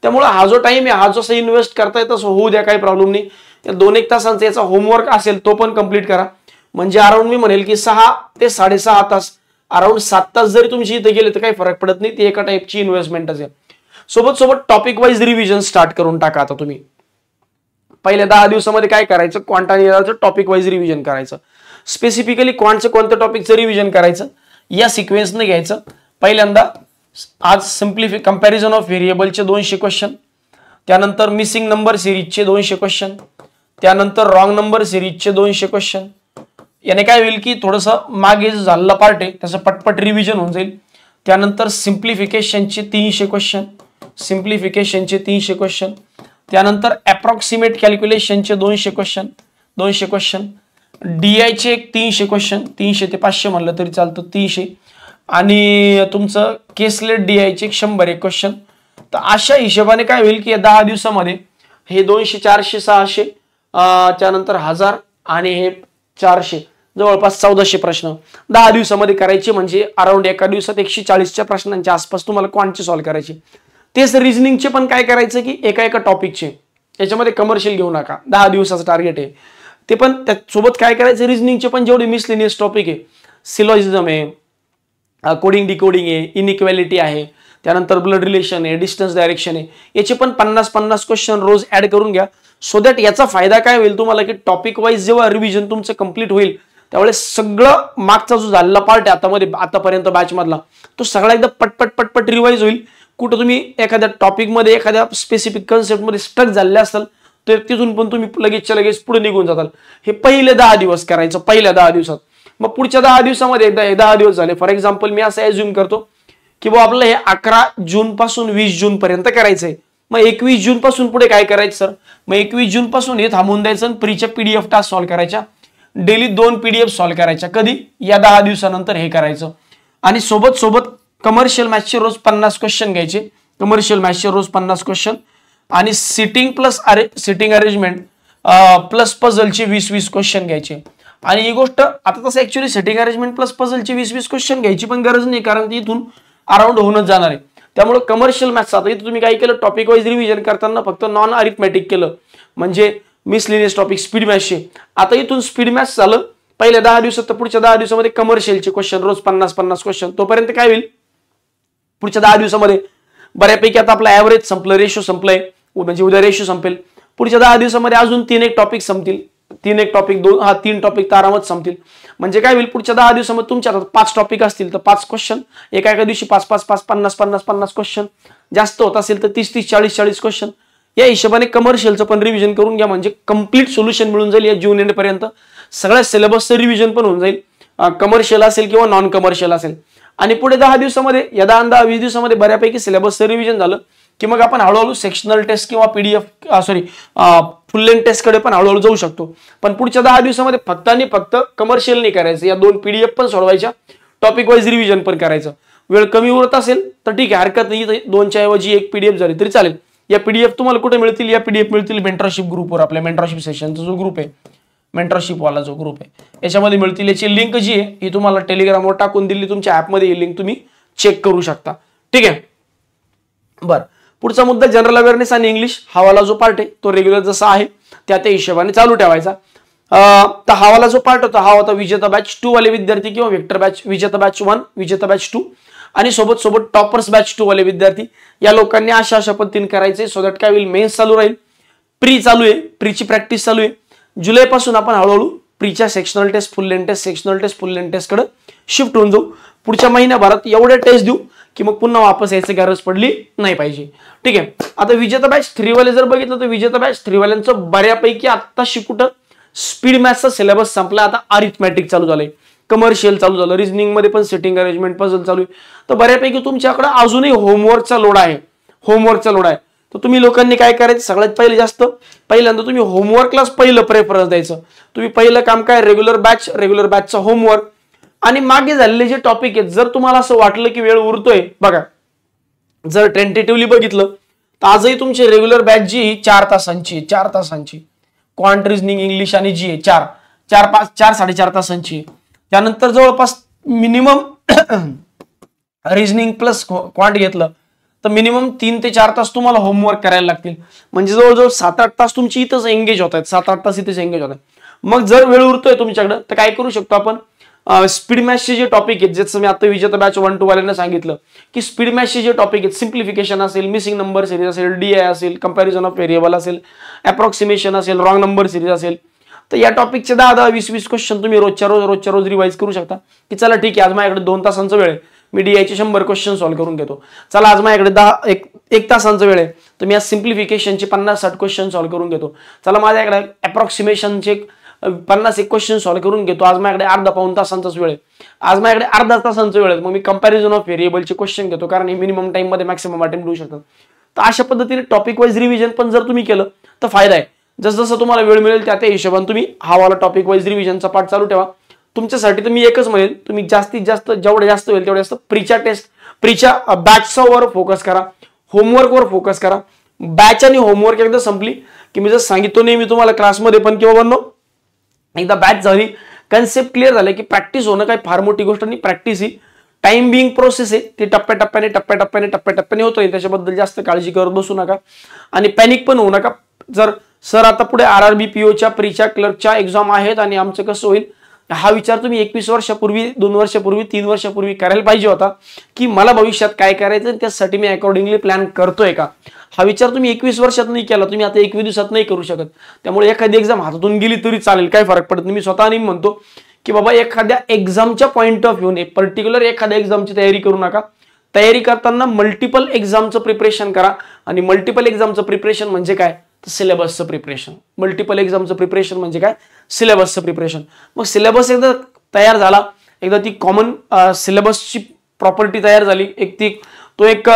त्यामुळे हा जो टाइम आहे, हा जो इन्व्हेस्ट करता येतो होऊ द्या, काही प्रॉब्लेम नाही. 2-1 तासांचा याचा होमवर्क असेल तो पण कम्प्लीट करा. म्हणजे अराउंड मी म्हणेल की 6 ते 6.5 तास, अराउंड 7 तास जरी तुमची इथे गेले तर काही फरक पडत नाही, ती एका टाईपची इन्व्हेस्टमेंटच आहे. सोबत टॉपिक वाईज रिव्हिजन स्टार्ट करून टाका. आता तुम्ही पहिल्या 10 दिवसामध्ये काय करायचं, क्वांट आणि एलआरचं टॉपिक वाईज रिव्हिजन करायचं. स्पेसिफिकली क्वांटचं कोणत्या टॉपिकचं रिव्हिजन करायचं या सिक्वेन्सने घ्यायचं. पहिल्यांदा आज कंपॅरिझन ऑफ व्हेरिएबलचे 200 क्वेश्चन, त्यानंतर मिसिंग नंबर सिरीजचे 200 क्वेश्चन, त्यानंतर रॉंग नंबर सिरीजचे 200 क्वेश्चन. याने काय होईल की थोडंसं मागे जो झालेला पार्ट आहे त्याचं पटपट रिव्हिजन होऊन जाईल. त्यानंतर सिम्प्लिफिकेशनचे 300 क्वेश्चन, त्यानंतर अप्रॉक्सिमेट कॅल्क्युलेशनचे 200 क्वेश्चन, DI चे 300 क्वेश्चन, 300 ते 500 म्हणलं तरी चालतं, 300, आणि तुमचं केसलेट DI चे 100 क्वेश्चन. तर अशा हिशोबाने काय होईल की 10 दिवसामध्ये हे 200, 400, 600, त्यानंतर 1000 आणि हे 400, जवळपास 1400 प्रश्न 10 दिवसामध्ये करायचे. म्हणजे अराउंड एका दिवसात 140च्या प्रश्नांच्या आसपास तुम्हाला क्वांटचे सॉल्व्ह करायचे. तेच रिझनिंगचे पण काय करायचं की एका टॉपिकचे, याच्यामध्ये कमर्शियल घेऊ नका, 10 दिवसाचं टार्गेट आहे ते. पण त्यासोबत काय करायचं, रिझनिंगचे पण जेवढे मिसलेनियस टॉपिक आहे, सिलॉजिझम आहे, कोडिंग डिकोडिंग आहे, इनइक्वॅलिटी आहे, त्यानंतर ब्लड रिलेशन आहे, डिस्टन्स डायरेक्शन आहे, याचे पण 50-50 क्वेश्चन रोज ऍड करून घ्या. सो दॅट याचा फायदा काय होईल तुम्हाला की टॉपिक वाईज जेव्हा रिव्हिजन तुमचं कंप्लीट होईल त्यावेळेस सगळं मागचा जो झालेला पार्ट आहे आतापर्यंत बॅच मधला, तो सगळा एकदा पटपट रिवाइज होईल. कुठं तुम्ही एखाद्या टॉपिक मध्ये, एखाद्या स्पेसिफिक कन्सेप्ट मध्ये स्टक झाले असाल तर तिथून पण तुम्ही लगेच पुढे निघून जाताल. हे पहिले 10 दिवस करायचं, पहिल्या 10 दिवसात. मग पुढच्या 10 दिवसामध्ये एकदा 10 दिवस झाले, फॉर एक्झाम्पल मी असं एज्युम करतो की बाबा आपलं हे 11 जून पासून 20 जून पर्यंत करायचंय. मग 21 जून पासून पुढे काय करायचं सर, मग 21 जून पासून हे थांबून द्यायचं आणि प्रीच्या PDF टास्क सॉल्व्ह करायच्या. डेली 2 PDF सॉल्व्ह करायच्या. कधी, या 10 दिवसानंतर हे करायचं. आणि सोबत कमर्शियल मॅथ्सचे रोज 50 क्वेश्चन घ्यायचे, कमर्शियल मॅथ्सचे रोज 50 क्वेश्चन, आणि सिटिंग अरेंजमेंट प्लस पझलचे 20-20 क्वेश्चन घ्यायचे. आणि ही गोष्ट आता तसं ऍक्च्युअली सेटिंग अरेंजमेंट प्लस पझलचे 20-20 क्वेश्चन घ्यायची पण गरज नाही, कारण ती इथून अराउंड होऊनच जाणार आहे. त्यामुळे कमर्शियल मॅथ्स आता इथे तुम्ही काय केलं, टॉपिक वाईज रिव्हिजन करताना फक्त नॉन अरिथमॅटिक केलं, म्हणजे मिसलिनियस टॉपिक स्पीड मॅथ्सचे. आता इथून स्पीड मॅथ्स झालं पहिल्या 10 दिवसात, तर पुढच्या 10 दिवसामध्ये कमर्शियलचे क्वेश्चन, रोज 50-50 क्वेश्चन. तोपर्यंत काय होईल, पुढच्या 10 दिवसामध्ये बऱ्यापैकी आता आपला ऍव्हरेज संपलं, रेशो संपलंय, म्हणजे उद्या रेशो संपेल. पुढच्या 10 दिवसामध्ये अजून 3 टॉपिक संपतील, 3 टॉपिक 3 टॉपिक तर आरामात संपतील. म्हणजे काय होईल, पुढच्या 10 दिवसामध्ये तुमच्या 5 टॉपिक असतील तर 5 क्वेश्चन, एका दिवशी 5-5-5 50-50 क्वेश्चन, जास्त होत असेल तर 30-30 40-40 क्वेश्चन. या हिशोबाने कमर्शियलचं पण रिव्हिजन करून घ्या, म्हणजे कंप्लीट सोल्युशन मिळून जाईल या जून एंड पर्यंत. सगळ्या सिलेबसचं रिव्हिजन पण होऊन जाईल, कमर्शियल असेल किंवा नॉन कमर्शियल असेल. आणि पुढे 10 दिवसामध्ये या 10-20 दिवसामध्ये बऱ्यापैकी सिलेबसचं रिव्हिजन झालं की मग आपण हळूहळू सेक्शनल टेस्ट किंवा फुल लेंथ टेस्ट कडे पण हळूहळू जाऊ शकतो. पण पुढच्या 10 दिवसामध्ये फक्त आणि फक्त कमर्शियल नाही करायचं, या 2 PDF पण सोडवायच्या, टॉपिक वाईज रिव्हिजन पण करायचं. वेळ कमी उरत असेल तर ठीक आहे, हरकत नाही, 2च्या ऐवजी 1 PDF झाली तरी चालेल. या PDF तुम्हाला कुठे मिळतील, या PDF मिळतील मेंटरशिप ग्रुपवर, आपल्या मेंटरशिप सेशनचा जो ग्रुप आहे, मेंटरशिप वाला जो ग्रुप आहे याच्यामध्ये मिळतील. याची लिंक जी आहे ही तुम्हाला टेलिग्रामवर टाकून दिली, तुमच्या ऍपमध्ये ही लिंक तुम्ही चेक करू शकता. ठीक आहे. बरं, पुढचा मुद्दा जनरल अवेअरनेस आणि इंग्लिश. हावाला जो पार्ट आहे तो रेग्युलर जसा आहे त्या हिशोबाने चालू ठेवायचा. तर हावाला जो पार्ट होता हा होता विजेता बॅच 2 वाले विद्यार्थी किंवा वेक्टर बॅच, विजेता बॅच 1, विजेता बॅच 2 आणि सोबत सोबत टॉपर्स बॅच 2 वाले विद्यार्थी. या लोकांनी अशा पद्धतीने करायचे, सो दॅट काय होईल, मेन्स चालू राहील, प्री चालू आहे, प्रीची प्रॅक्टिस चालू आहे. जुलैपासून आपण हळूहळू प्रीच्या sectional test, full length test, sectional test, full length test कडे शिफ्ट होऊन जाऊ. पुढच्या महिन्याभरात एवढे टेस्ट देऊ की मग पुन्हा वापस यायची गरज पडली नाही पाहिजे. ठीक आहे. आता विजेता बॅच 3 वाले जर बघितलं तर विजेता बॅच 3 वाल्यांचं बऱ्यापैकी आता शिकुट स्पीड मॅथ्सचा सिलेबस संपला, आता अरिथमॅटिक चालू झालंय, कमर्शियल चालू झालं, रिझनिंग मध्ये पण सेटिंग अरेंजमेंट पझल चालू आहे. तर बऱ्यापैकी तुमच्याकडे अजूनही होमवर्कचा लोड आहे, तर तुम्ही लोकांनी काय करायचं, सगळ्यात पहिल्यांदा तुम्ही होमवर्कलाच पहिलं प्रेफरन्स द्यायचं. तुम्ही पहिलं काम काय, रेग्युलर बॅचचा होमवर्क आणि मागे झालेले जे टॉपिक आहेत. जर तुम्हाला असं वाटलं की वेळ उरतोय, बघा जर टेंटेटिव्हली बघितलं तर आजही तुमची रेग्युलर बॅच जी 4 तासांची, क्वांट, रिझनिंग, इंग्लिश आणि जी 4-4.5 तासांची. त्यानंतर जवळपास मिनिमम रिझनिंग प्लस क्वांट घेतलं तर मिनिमम 3 ते 4 तास तुम्हाला होमवर्क करायला लागतील. म्हणजे जवळजवळ 7-8 तास तुमची इथंच एंगेज होत आहेत, 7-8 तास इथेच एंगेज होत आहेत. मग जर वेळ उरतोय तुमच्याकडे तर काय करू शकतो आपण, स्पीड मॅथ्सचे जे टॉपिक आहेत, जसं मी आता विजेता बॅच 1-2 वाल्यांना सांगितलं की स्पीड मॅथ्सचे जे टॉपिक आहेत, सिम्प्लिफिकेशन असेल, मिसिंग नंबर सिरीज असेल, DI असेल, कंपॅरिझन ऑफ व्हेरिएबल असेल, अप्रॉक्सिमेशन असेल, रॉंग नंबर सिरीज असेल, तर या टॉपिकचे 10-20 क्वेश्चन तुम्ही रोजच्या रोज रिवाइज करू शकता. की चला ठीक आहे, आज माझ्याकडे 2 तासांचा वेळ आहे, मी DI चे 100 क्वेश्चन सॉल्व्ह करून घेतो. चला आज माझ्याकडे 1 तासांचा वेळ आहे, तर मी आज सिम्प्लिफिकेशनचे 50-60 क्वेश्चन सॉल्व्ह करून घेतो. चला माझ्याकडे अप्रॉक्सिमेशनचे 50 क्वेश्चन सॉल्व्ह करून घेतो, आज माझ्याकडे अर्धा-पाऊण तासांचाच वेळ आहे, आज माझ्याकडे अर्धा तासांचा वेळ आहे, मग मी कंपॅरिझन ऑफ व्हेरिएबलचे क्वेश्चन घेतो, कारण हे मिनिमम टाइम मध्ये मॅक्सिमम अटेम्प्ट होऊ शकतात. तर अशा पद्धतीने टॉपिक वाईज रिव्हिजन पण जर तुम्ही केलं तर फायदा आहे. जसं तुम्हाला वेळ मिळेल त्या हिशोबाने तुम्ही हावाला टॉपिक वाईज रिव्हिजनचा पार्ट चालू ठेवा. तुमच्यासाठी तर मी एकच म्हणेन, तुम्ही जास्तीत जास्त जेवढे जास्त होईल तेवढे जास्त प्रीच्या बॅचचा वर फोकस करा, होमवर्क वर फोकस करा. बॅच आणि होमवर्क एकदा संपली की मी जसं सांगितलं नाही मी तुम्हाला क्लासमध्ये पण किंवा बनलो, एकदा बॅच झाली, कन्सेप्ट क्लिअर झाले की प्रॅक्टिस होणं काही फार मोठी गोष्ट नाही. प्रॅक्टिस ही टाइम बिंग प्रोसेस आहे, ती टप्प्याटप्प्याने होतोय, त्याच्याबद्दल जास्त काळजी करत बसू नका आणि पॅनिक पण होऊ नका. जर सर आता पुढे RRB POच्या प्रीच्या क्लर्कच्या एक्झाम आहेत आणि आमचं कसं होईल, हा विचार तुम्ही 21 वर्षापूर्वी, 2 वर्षापूर्वी, 3 वर्षापूर्वी करायला पाहिजे होता की मला भविष्यात काय करायचं त्यासाठी मी अकॉर्डिंगली प्लॅन करतोय का. हा विचार तुम्ही 21 वर्षात नाही केला, तुम्ही आता 21 दिवसात नाही करू शकत. त्यामुळे एखादी एक्झाम हातातून गेली तरी चालेल, काय फरक पडत नाही. मी स्वतःने म्हणतो की बाबा एखाद्या एक्झामच्या पॉईंट ऑफ व्ह्यूने पर्टिक्युलर एखाद्या एक्झामची तयारी करू नका. तयारी करताना मल्टिपल एक्झामचं प्रिपरेशन करा. आणि मल्टिपल एक्झामचं प्रिपरेशन म्हणजे काय, सिलेबसचं प्रिपरेशन. मल्टिपल एक्झामचं प्रिपरेशन म्हणजे काय, सिलेबसचं प्रिपरेशन. मग सिलेबस एकदा तयार झाला, एकदा ती कॉमन सिलेबसची प्रॉपर्टी तयार झाली, एक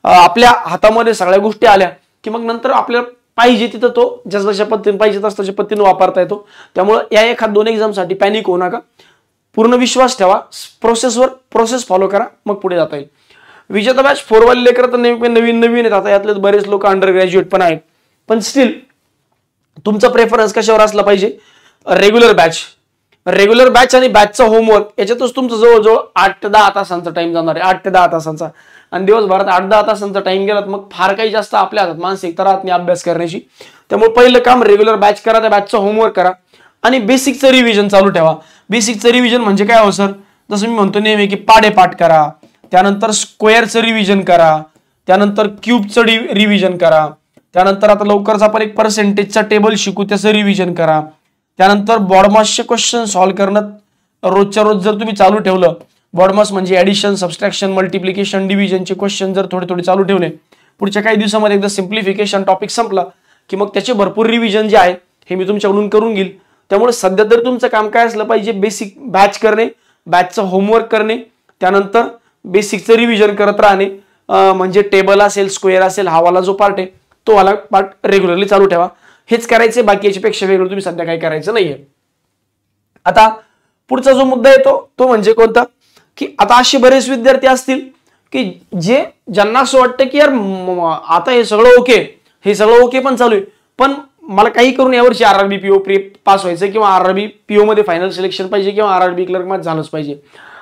आपल्या हातामध्ये सगळ्या गोष्टी आल्या की मग नंतर आपल्याला पाहिजे तिथं तो जशा पद्धतीने पाहिजे तशा पद्धतीने वापरता येतो. त्यामुळे या 1-2 एक्झामसाठी पॅनिक होऊ नका, पूर्ण विश्वास ठेवा, प्रोसेस फॉलो करा, मग पुढे जाता येईल. विजेता बॅच 4 वाले लेकर तर नवीन आहेत, आता यातले बरेच लोक अंडर ग्रॅज्युएट पण आहेत, पण स्टील तुमचा प्रेफरन्स कशावर असला पाहिजे, रेग्युलर बॅच आणि बॅचचा होमवर्क याच्यातच तुमचं जवळजवळ 8 ते 10 तासांचा टाइम जाणार आहे. 8 ते 10 तासांचा आणि दिवसभरात 8-10 तासांचा टाइम गेला मग फार काही जास्त आपल्या हातात मानसिकता राहत नाही अभ्यास करण्याची. त्यामुळे पहिलं काम रेग्युलर बॅच करा, त्या बॅचचं होमवर्क करा आणि बेसिकचं रिव्हिजन चालू ठेवा. बेसिकचं रिव्हिजन म्हणजे काय हो सर, जसं मी म्हणतो नेहमी की पाढे पाठ करा, त्यानंतर स्क्वेअरचं रिव्हिजन करा, त्यानंतर क्यूबचं रिव्हिजन करा, त्यानंतर आता लवकरच आपण एक पर्सेंटेजचा टेबल शिकू त्याचं रिव्हिजन करा, त्यानंतर बॉडमासचे क्वेश्चन सॉल्व्ह करणं रोजच्या रोज जर तुम्ही चालू ठेवलं, बॉडमास म्हणजे ऍडिशन, सबस्ट्रॅक्शन, मल्टिप्लिकेशन, डिव्हिजनचे क्वेश्चन जर थोडे थोडे चालू ठेवले, पुढच्या काही दिवसामध्ये एकदा सिम्प्लिफिकेशन टॉपिक संपला की मग त्याचे भरपूर रिव्हिजन जे आहे हे मी तुमच्याकडून करून घेईल. त्यामुळे सध्या तर तुमचं काम काय असलं पाहिजे, बेसिक बॅच करणे, बॅचचं होमवर्क करणे, त्यानंतर बेसिकचं रिव्हिजन करत राहणे, म्हणजे टेबल असेल, स्क्वेअर असेल, हा वाला जो पार्ट आहे तो वाला पार्ट रेग्युलरली चालू ठेवा. हेच करायचे, बाकी याच्यापेक्षा वेगळं तुम्ही सध्या काही करायचं नाहीये. आता पुढचा जो मुद्दा येतो तो म्हणजे कोणता, की आता असे बरेच विद्यार्थी असतील की ज्यांना असं वाटतं की यार आता हे सगळं ओके पण चालू आहे, पण मला काही करून यावर्षी RRB PO पास व्हायचं किंवा RRB PO मध्ये फायनल सिलेक्शन पाहिजे किंवा RRB क्लर्क मध्ये झालंच पाहिजे.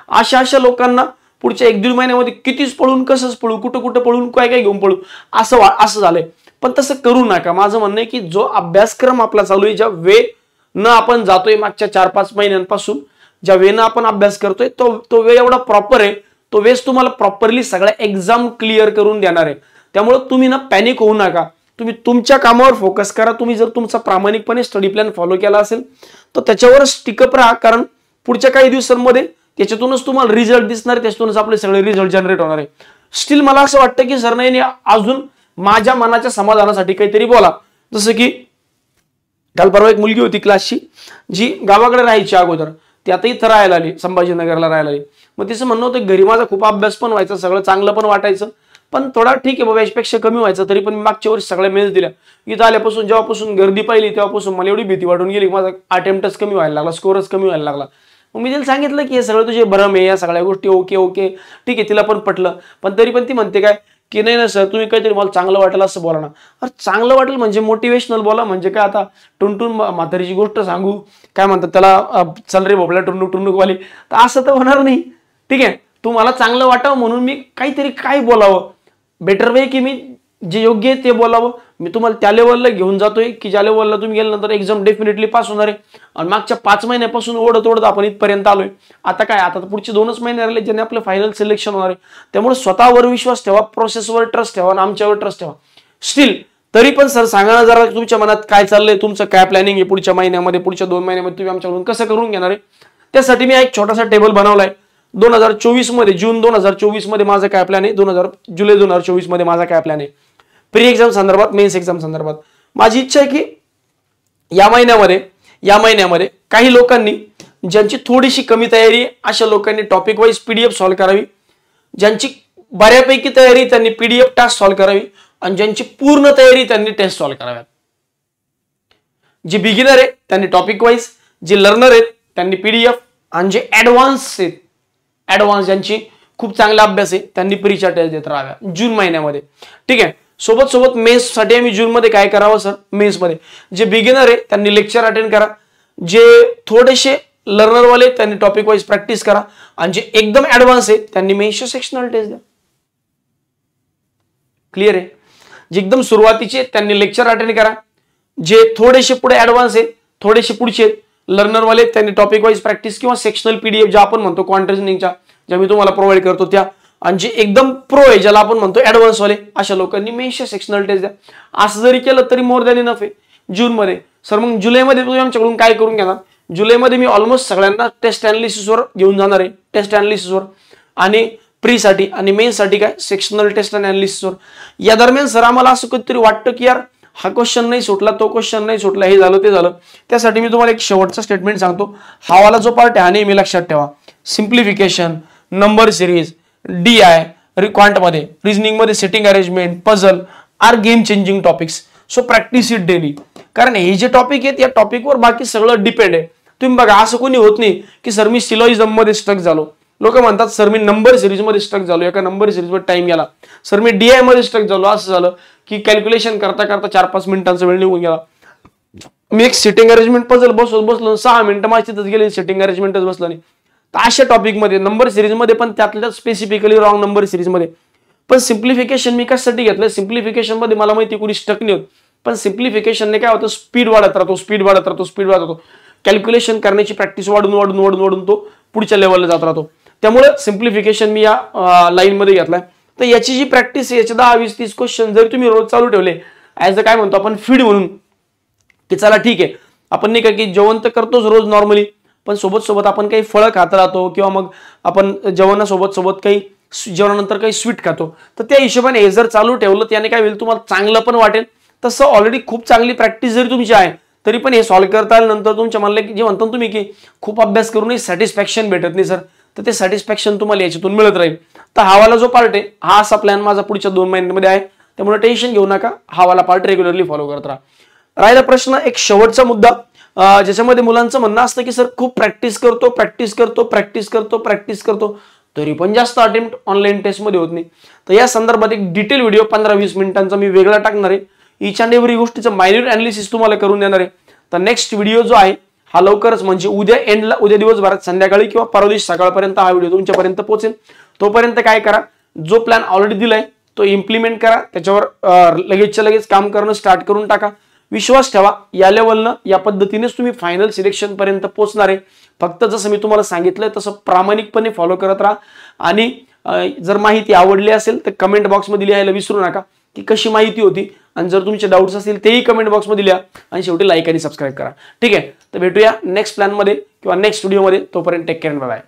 अशा लोकांना पुढच्या 1-1.5 महिन्यामध्ये कितीच पळून, कसंच पळू, कुठं पळून, काय घेऊन पळू असं झालंय. पण तसं करू नका. माझं म्हणणं आहे की जो अभ्यासक्रम आपला चालू आहे, ज्या वे न आपण जातोय मागच्या 4-5 महिन्यांपासून, ज्या वेनं आपण अभ्यास करतोय तो वे एवढा प्रॉपर आहे, तो वेस तुम्हाला प्रॉपरली सगळ्या एक्झाम क्लिअर करून देणार आहे. त्यामुळे तुम्ही ना पॅनिक होऊ नका, तुम्ही तुमच्या कामावर फोकस करा. तुम्ही जर तुमचा प्रामाणिकपणे स्टडी प्लॅन फॉलो केला असेल तर त्याच्यावरच टिकअप राहा, कारण पुढच्या काही दिवसांमध्ये त्याच्यातूनच तुम्हाला रिझल्ट दिसणार, त्याच्यातूनच आपले सगळे रिझल्ट जनरेट होणार आहे. स्टील मला असं वाटतं की सर नाही अजून माझ्या मनाच्या समाधानासाठी काहीतरी बोला. जसं की काल परवा एक मुलगी होती क्लासची, जी गावाकडे राहायची अगोदर, ती आता इथं राहायला आली, संभाजीनगरला राहायला आली. मग तिचं म्हणणं होतं घरी माझा खूप अभ्यास पण व्हायचा, सगळं चांगलं पण वाटायचं, पण थोडा ठीक आहे बाबा याच्यापेक्षा कमी व्हायचं, तरी पण मी मागच्या वर्षी सगळ्या मेल्स दिल्या. इथं आल्यापासून जेव्हापासून गर्दी पाहिली तेव्हापासून मला एवढी भीती वाटून गेली, माझा अटेम्प्टच कमी व्हायला लागला, स्कोरच कमी व्हायला लागला. मग मी तिला सांगितलं की हे सगळं तुझे भ्रम आहे, या सगळ्या गोष्टी ओके ठीक आहे, तिला पण पटलं. पण तरी पण ती म्हणते काय की नाही ना सर, तुम्ही काहीतरी मला चांगलं वाटेल असं बोला ना. अरे चांगलं वाटेल म्हणजे मोटिवेशनल बोला, म्हणजे काय आता टुनटुन म्हातारीची गोष्ट सांगू, काय म्हणतात त्याला, चल रे भोपळ्या टुनुक वाली, तर असं तर होणार नाही. ठीक आहे, तुम्हाला चांगलं वाटावं म्हणून मी काहीतरी काय बोलावं, बेटर वे की मी जे योग्य आहे ते बोलावं. मी तुम्हाला त्या लेवलला घेऊन जातोय की ज्या लेवलला तुम्ही गेल्यानंतर एक्झाम डेफिनेटली पास होणार आहे. आणि मागच्या 5 महिन्यापासून ओढत आपण इथपर्यंत आलोय. आता काय, आता पुढचे 2च महिने राहिले ज्याने आपलं फायनल सिलेक्शन होणार आहे. त्यामुळे स्वतःवर विश्वास ठेवा, प्रोसेसवर ट्रस्ट ठेवा आणि आमच्यावर ट्रस्ट ठेवा. स्टील तरी पण सर सांगा ना जरा, तुमच्या मनात काय चाललंय, तुमचं काय प्लॅनिंग आहे पुढच्या महिन्यामध्ये, पुढच्या 2 महिन्यामध्ये तुम्ही आमच्याकडून कसं करून घेणार आहे. त्यासाठी मी एक छोटासा टेबल बनवलाय. 2024 मध्ये, जून 2024 मध्ये माझा काय प्लॅन आहे, जुलै 2024 मध्ये माझा काय प्लॅन आहे प्री एक्झाम संदर्भात, मेन्स एक्झाम संदर्भात. माझी इच्छा आहे की या महिन्यामध्ये काही लोकांनी, ज्यांची थोडीशी कमी तयारी आहे अशा लोकांनी टॉपिक वाईज PDF सॉल्व्ह करावी, ज्यांची बऱ्यापैकी तयारी त्यांनी PDF टास्क सॉल्व्ह करावी, आणि ज्यांची पूर्ण तयारी त्यांनी टेस्ट सॉल्व्ह कराव्यात. जे बिगिनर आहे त्यांनी टॉपिक वाईज, जे लर्नर आहेत त्यांनी PDF, आणि जे ऍडव्हान्स आहेत, ऍडव्हान्स ज्यांची खूप चांगला अभ्यास आहे त्यांनी प्रीच्या टेस्ट देत राहाव्या जून महिन्यामध्ये. ठीक आहे, सोबत मेन्स साठी आम्ही जून मध्ये काय करावं सर, मेन्स मध्ये जे बिगिनर आहे त्यांनी लेक्चर अटेंड करा, जे थोडेसे लर्नर वाले त्यांनी टॉपिक वाईज प्रॅक्टिस करा, आणि जे एकदम ऍडव्हान्स आहे त्यांनी मेन्सचे सेक्शनल टेस्ट द्या. क्लिअर आहे. जे एकदम सुरुवातीचे त्यांनी लेक्चर अटेंड करा, जे थोडेसे पुढे ऍडव्हान्स आहे, थोडेसे पुढचे लर्नर वाले त्यांनी टॉपिक वाईज प्रॅक्टिस किंवा सेक्शनल PDF ज्या आपण म्हणतो क्वांटिझनिंगच्या, ज्या मी तुम्हाला प्रोव्हाइड करतो त्या, आणि जे एकदम प्रो आहे ज्याला आपण म्हणतो ऍडव्हान्स वाले, अशा लोकांनी मेन्सचे सेक्शनल टेस्ट द्या. असं जरी केलं तरी मोर दॅन इनफ आहे जून मध्ये. सर मग जुलैमध्ये तुम्ही आमच्याकडून काय करून घेणार, जुलैमध्ये मी ऑलमोस्ट सगळ्यांना टेस्ट अनालिसिसवर घेऊन जाणार आहे, टेस्ट अनालिसिसवर, आणि प्रीसाठी आणि मेन्ससाठी काय सेक्शनल टेस्ट अनालिसिसवर. या दरम्यान सर आम्हाला असं कधीतरी वाटतं की यार हा क्वेश्चन नाही सुटला, तो क्वेश्चन नाही सुटला, हे झालं ते झालं. त्यासाठी मी तुम्हाला एक शेवटचा स्टेटमेंट सांगतो. हा वाला जो पार्ट आहे हा नेहमी लक्षात ठेवा. Simplification, number series, DI quant मध्ये, रिझनिंग मध्ये setting arrangement, puzzle are game changing topics. So practice it daily. कारण हे जे टॉपिक आहेत या टॉपिकवर बाकी सगळं डिपेंड आहे. तुम्ही बघा, असं कोणी होत नाही की सर मी सिलॉइझम मध्ये स्टक झालो. लोक म्हणतात सर मी नंबर सिरीज मध्ये स्टक झालो, एका नंबर सिरीजवर टाइम गेला. सर मी DI मध्ये स्टक झालो, असं झालं की कॅल्क्युलेशन करता 4-5 मिनिटांचा वेळ निघून गेला. मी एक सेटिंग अरेंजमेंट पझल बसलो 6 मिनिटं माझी तिथंच गेले, सेटिंग अरेंजमेंटच बसलं नाही. तर अशा टॉपिक मध्ये, नंबर सिरीज मध्ये पण त्यातल्या स्पेसिफिकली रॉंग नंबर सिरीज मध्ये पण सिम्प्लिफिकेशन मी कशासाठी घेतलं, सिम्प्लिफिकेशन मध्ये मला माहिती कोणी स्टक नाही होत, पण सिम्प्लिफिकेशनने काय होतं, स्पीड वाढत राहतो, कॅल्क्युलेशन करण्याची प्रॅक्टिस वाढून तो पुढच्या लेवलला जात राहतो. त्यामुळे सिम्प्लिफिकेशन मी या लाईन मध्ये घेतलाय. तर याची जी प्रॅक्टिस आहे, याचे 10, 20, 30 क्वेश्चन जर तुम्ही रोज चालू ठेवले ऍज अ काय म्हणतो आपण फीड म्हणून, की चला ठीक आहे आपण नाही का की जेवण तर करतोच रोज नॉर्मली, पण सोबत आपण काही फळं खात राहतो किंवा मग आपण जेवणासोबत काही जेवणानंतर काही स्वीट खातो, तर त्या हिशोबाने हे जर चालू ठेवलं त्याने काय होईल, तुम्हाला चांगलं पण वाटेल. तसं ऑलरेडी खूप चांगली प्रॅक्टिस जरी तुमची आहे तरी पण हे सॉल्व्ह करता नंतर तुमच्या मनाला जे म्हणतो तुम्ही की खूप अभ्यास करूनही सॅटिस्फॅक्शन भेटत नाही सर, तर ते सॅटिस्फॅक्शन तुम्हाला याच्यातून मिळत राहील. तर हा वाला जो पार्ट आहे हा असा प्लॅन माझा पुढच्या 2 महिन्यांमध्ये आहे, त्यामुळे टेन्शन घेऊ नका, हा वाला पार्ट रेग्युलरली फॉलो करत राहा. राहिला प्रश्न एक शेवटचा मुद्दा, ज्याच्यामध्ये मुलांचं म्हणणं असतं की सर खूप प्रॅक्टिस करतो तरी पण जास्त अटेम्प्ट ऑनलाईन टेस्टमध्ये होत नाही. तर या संदर्भात एक डिटेल व्हिडिओ 15-20 मिनिटांचा मी वेगळा टाकणार आहे, इच अँड एव्हरी गोष्टीचं मायन्यूट अनालिसिस तुम्हाला करून देणार आहे. तर नेक्स्ट व्हिडिओ जो आहे हा लवकरच म्हणजे उद्या दिवसभरात संध्याकाळी किंवा परवा दिवशी सकाळपर्यंत हा व्हिडिओ तुमच्यापर्यंत पोहोचेल. तोपर्यंत काय करा, जो प्लॅन ऑलरेडी दिलाय तो इम्प्लिमेंट करा, त्याच्यावर लगेचच्या लगेच काम करणं स्टार्ट करून टाका. विश्वास ठेवा या लेवलनं या पद्धतीनेच तुम्ही फायनल सिलेक्शन पर्यंत पोहोचणार आहे. फक्त जसं मी तुम्हाला सांगितलंय तसं प्रामाणिकपणे फॉलो करत राहा. आणि जर माहिती आवडली असेल तर कमेंट बॉक्समध्ये लिहायला विसरू नका की कशी माहिती होती, आणि जर तुमचे डाऊट्स असतील तेही कमेंट बॉक्समध्ये लिहा, आणि शेवटी लाईक आणि सबस्क्राईब करा. ठीक आहे, तर भेटूया नेक्स्ट प्लॅनमध्ये किंवा नेक्स्ट व्हिडिओमध्ये. तोपर्यंत टेक केअर, बाय बाय.